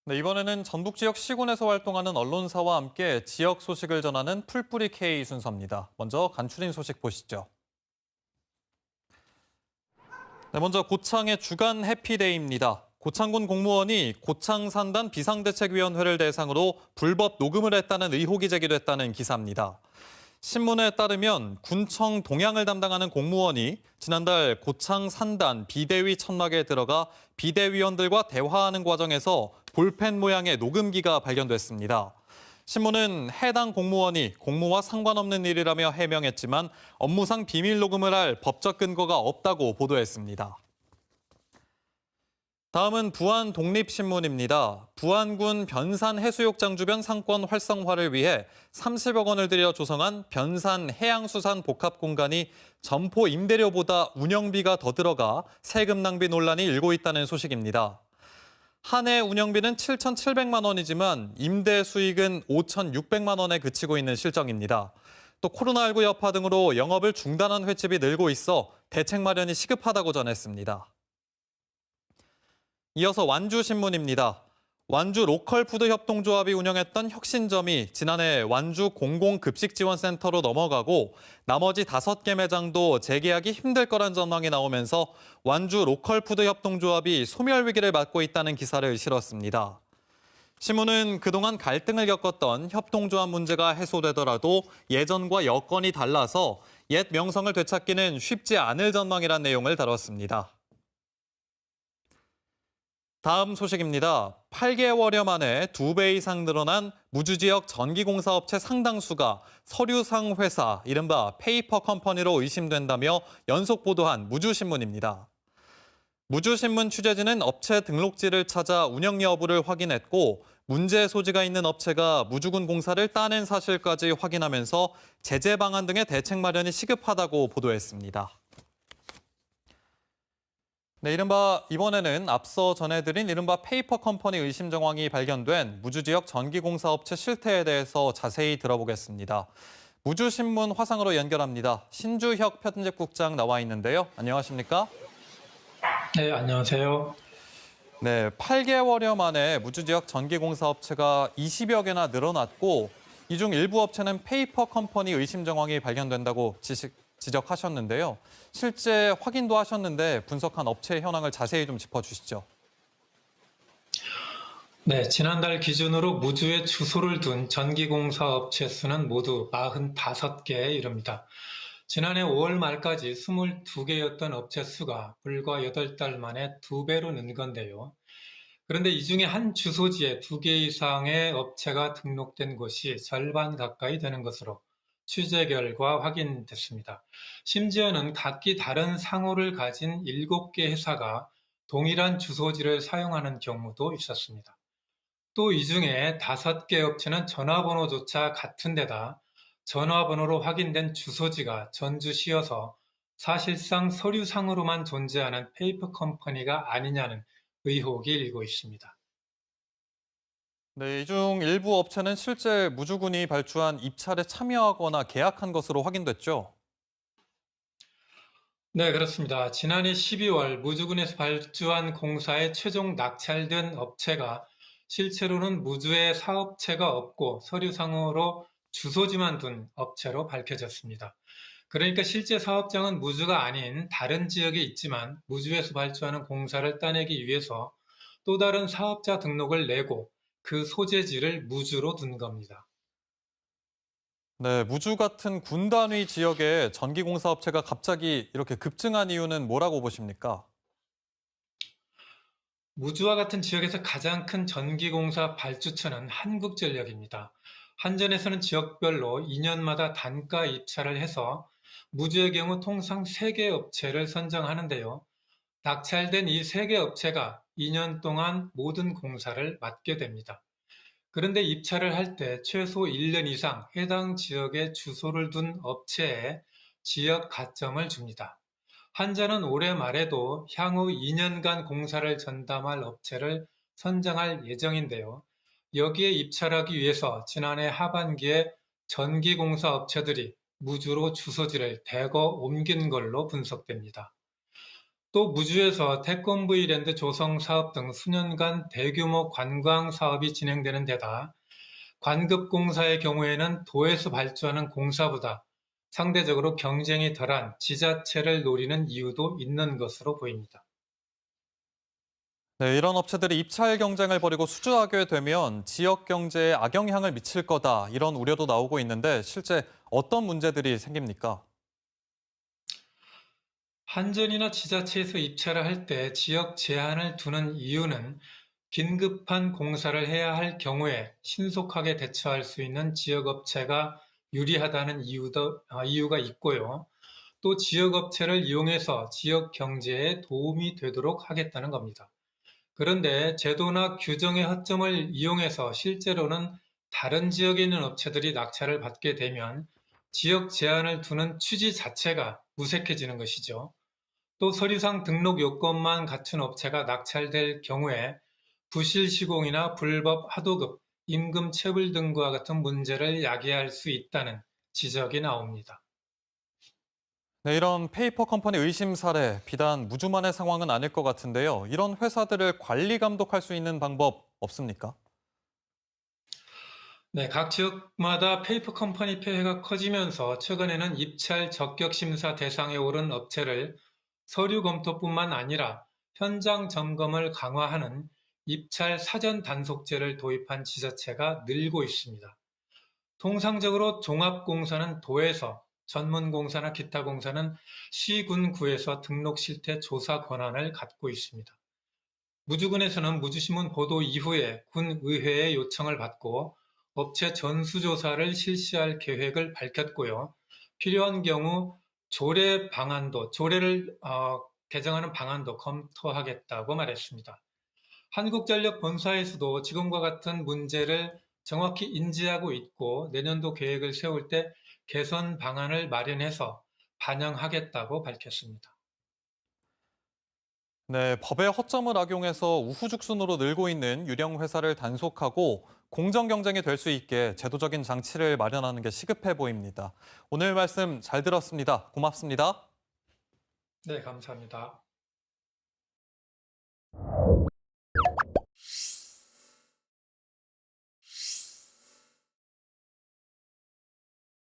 네, 이번에는 전북 지역 시군에서 활동하는 언론사와 함께 지역 소식을 전하는 풀뿌리 K 순서입니다. 먼저 간추린 소식 보시죠. 네, 먼저 고창의 주간 해피데이입니다. 고창군 공무원이 고창산단 비상대책위원회를 대상으로 불법 녹음을 했다는 의혹이 제기됐다는 기사입니다. 신문에 따르면 군청 동향을 담당하는 공무원이 지난달 고창 산단 비대위 천막에 들어가 비대위원들과 대화하는 과정에서 볼펜 모양의 녹음기가 발견됐습니다. 신문은 해당 공무원이 공무와 상관없는 일이라며 해명했지만 업무상 비밀 녹음을 할 법적 근거가 없다고 보도했습니다. 다음은 부안 독립신문입니다. 부안군 변산 해수욕장 주변 상권 활성화를 위해 30억 원을 들여 조성한 변산 해양수산 복합공간이 점포 임대료보다 운영비가 더 들어가 세금 낭비 논란이 일고 있다는 소식입니다. 한 해 운영비는 7,700만 원이지만 임대 수익은 5,600만 원에 그치고 있는 실정입니다. 또 코로나19 여파 등으로 영업을 중단한 횟집이 늘고 있어 대책 마련이 시급하다고 전했습니다. 이어서 완주신문입니다. 완주 로컬푸드 협동조합이 운영했던 혁신점이 지난해 완주 공공급식지원센터로 넘어가고 나머지 5개 매장도 재개하기 힘들 거란 전망이 나오면서 완주 로컬푸드 협동조합이 소멸 위기를 맞고 있다는 기사를 실었습니다. 신문은 그동안 갈등을 겪었던 협동조합 문제가 해소되더라도 예전과 여건이 달라서 옛 명성을 되찾기는 쉽지 않을 전망이란 내용을 다뤘습니다. 다음 소식입니다. 8개월여 만에 2배 이상 늘어난 무주지역 전기공사업체 상당수가 서류상 회사, 이른바 페이퍼 컴퍼니로 의심된다며 연속 보도한 무주신문입니다. 무주신문 취재진은 업체 등록지를 찾아 운영 여부를 확인했고 문제 소지가 있는 업체가 무주군 공사를 따낸 사실까지 확인하면서 제재 방안 등의 대책 마련이 시급하다고 보도했습니다. 네, 이번에는 앞서 전해드린 이른바 페이퍼 컴퍼니 의심 정황이 발견된 무주지역 전기공사업체 실태에 대해서 자세히 들어보겠습니다. 무주신문 화상으로 연결합니다. 신주혁 편집국장 나와 있는데요. 안녕하십니까? 네, 안녕하세요. 네, 8개월여 만에 무주지역 전기공사업체가 20여 개나 늘어났고 이 중 일부 업체는 페이퍼 컴퍼니 의심 정황이 발견된다고 지적하셨는데요. 실제 확인도 하셨는데 분석한 업체 현황을 자세히 좀 짚어주시죠. 네, 지난달 기준으로 무주에 주소를 둔 전기공사 업체 수는 모두 45개에 이릅니다. 지난해 5월 말까지 22개였던 업체 수가 불과 8달 만에 2배로 는 건데요. 그런데 이 중에 한 주소지에 2개 이상의 업체가 등록된 곳이 절반 가까이 되는 것으로 취재 결과 확인됐습니다. 심지어는 각기 다른 상호를 가진 7개 회사가 동일한 주소지를 사용하는 경우도 있었습니다. 또 이 중에 5개 업체는 전화번호조차 같은 데다 전화번호로 확인된 주소지가 전주시여서 사실상 서류상으로만 존재하는 페이퍼 컴퍼니가 아니냐는 의혹이 일고 있습니다. 네, 이 중 일부 업체는 실제 무주군이 발주한 입찰에 참여하거나 계약한 것으로 확인됐죠. 네, 그렇습니다. 지난해 12월 무주군에서 발주한 공사에 최종 낙찰된 업체가 실제로는 무주에 사업체가 없고 서류상으로 주소지만 둔 업체로 밝혀졌습니다. 그러니까 실제 사업장은 무주가 아닌 다른 지역에 있지만 무주에서 발주하는 공사를 따내기 위해서 또 다른 사업자 등록을 내고 그 소재지를 무주로 둔 겁니다. 네, 무주 같은 군 단위 지역에 전기공사 업체가 갑자기 이렇게 급증한 이유는 뭐라고 보십니까? 무주와 같은 지역에서 가장 큰 전기공사 발주처는 한국전력입니다. 한전에서는 지역별로 2년마다 단가 입찰을 해서 무주의 경우 통상 3개 업체를 선정하는데요. 낙찰된 이 3개 업체가 2년 동안 모든 공사를 맡게 됩니다. 그런데 입찰을 할 때 최소 1년 이상 해당 지역에 주소를 둔 업체에 지역 가점을 줍니다. 한전은 올해 말에도 향후 2년간 공사를 전담할 업체를 선정할 예정인데요. 여기에 입찰하기 위해서 지난해 하반기에 전기공사 업체들이 무주로 주소지를 대거 옮긴 걸로 분석됩니다. 또 무주에서 태권브이랜드 조성 사업 등 수년간 대규모 관광 사업이 진행되는 데다 관급공사의 경우에는 도에서 발주하는 공사보다 상대적으로 경쟁이 덜한 지자체를 노리는 이유도 있는 것으로 보입니다. 네, 이런 업체들이 입찰 경쟁을 벌이고 수주하게 되면 지역 경제에 악영향을 미칠 거다, 이런 우려도 나오고 있는데 실제 어떤 문제들이 생깁니까? 한전이나 지자체에서 입찰을 할 때 지역 제한을 두는 이유는 긴급한 공사를 해야 할 경우에 신속하게 대처할 수 있는 지역업체가 유리하다는 이유가 있고요. 또 지역업체를 이용해서 지역 경제에 도움이 되도록 하겠다는 겁니다. 그런데 제도나 규정의 허점을 이용해서 실제로는 다른 지역에 있는 업체들이 낙찰을 받게 되면 지역 제한을 두는 취지 자체가 무색해지는 것이죠. 또 서류상 등록 요건만 갖춘 업체가 낙찰될 경우에 부실 시공이나 불법 하도급, 임금 체불 등과 같은 문제를 야기할 수 있다는 지적이 나옵니다. 네, 이런 페이퍼 컴퍼니 의심 사례, 비단 무주만의 상황은 아닐 것 같은데요. 이런 회사들을 관리 감독할 수 있는 방법 없습니까? 네, 각 지역마다 페이퍼 컴퍼니 폐해가 커지면서 최근에는 입찰 적격 심사 대상에 오른 업체를 서류 검토뿐만 아니라 현장 점검을 강화하는 입찰 사전 단속제를 도입한 지자체가 늘고 있습니다. 통상적으로 종합공사는 도에서, 전문공사나 기타 공사는 시군구에서 등록 실태 조사 권한을 갖고 있습니다. 무주군에서는 무주신문 보도 이후에 군의회의 요청을 받고 업체 전수조사를 실시할 계획을 밝혔고요. 필요한 경우 조례를 개정하는 방안도 검토하겠다고 말했습니다. 한국전력 본사에서도 지금과 같은 문제를 정확히 인지하고 있고 내년도 계획을 세울 때 개선 방안을 마련해서 반영하겠다고 밝혔습니다. 네, 법의 허점을 악용해서 우후죽순으로 늘고 있는 유령 회사를 단속하고 공정 경쟁이 될 수 있게 제도적인 장치를 마련하는 게 시급해 보입니다. 오늘 말씀 잘 들었습니다. 고맙습니다. 네, 감사합니다.